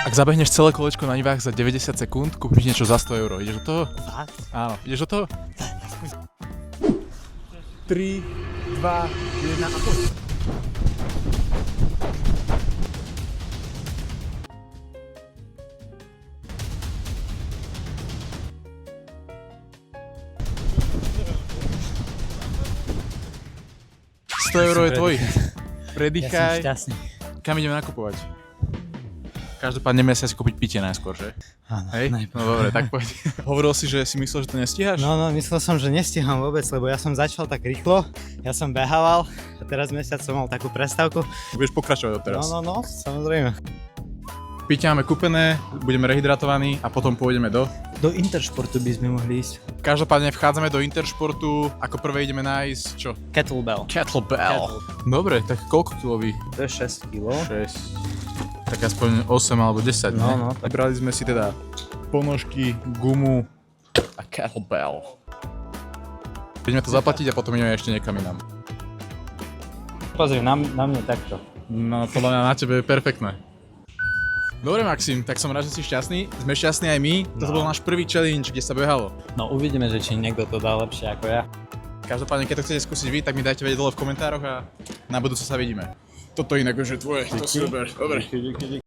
Ak zabehneš celé kolečko na Nivách za 90 sekúnd, kúpiš niečo za 100 €. Ideš do toho? Fakt? Áno. Ideš do toho? 3, 2, 1 a poď. €100 je tvoj. Predýchaj. Ja som šťastný. Kam ideme nakupovať? Každopádne ideme si asi kúpiť pitie najskôr, že? Áno, Hej? najprv. No dobre, tak poď. Hovoril si, že si myslel, že to nestíhaš? No, myslel som, že nestíham vôbec, lebo ja som začal tak rýchlo, ja som behával a teraz mesiac som mal takú prestávku. Budeš pokračovať odteraz. No, samozrejme. Pitie máme kúpené, budeme rehydratovaní a potom pôjdeme do... Do Interšportu by sme mohli ísť. Každopádne vchádzame do Interšportu, ako prvé ideme nájsť čo? Kettlebell. Kettlebell. Dobre, tak koľko kilový? To je 6 kg. 6. Tak aspoň 8 alebo 10, ne? No. Vybrali sme si teda ponožky, gumu a kettlebell. Ideme to zaplatiť a potom ideme ešte niekam inám. Pozri, na mne takto. No podľa mňa na tebe je perfektné. Dobre Maxim, tak som rád, že si šťastný. Sme šťastní aj my. Toto bol náš prvý challenge, kde sa behalo. No uvidíme, že či niekto to dá lepšie ako ja. Každopádne, keď to chcete skúsiť vy, tak mi dajte vedieť dole v komentároch a na budúce sa vidíme. Toto inak už je tvoje, to super. Dobre.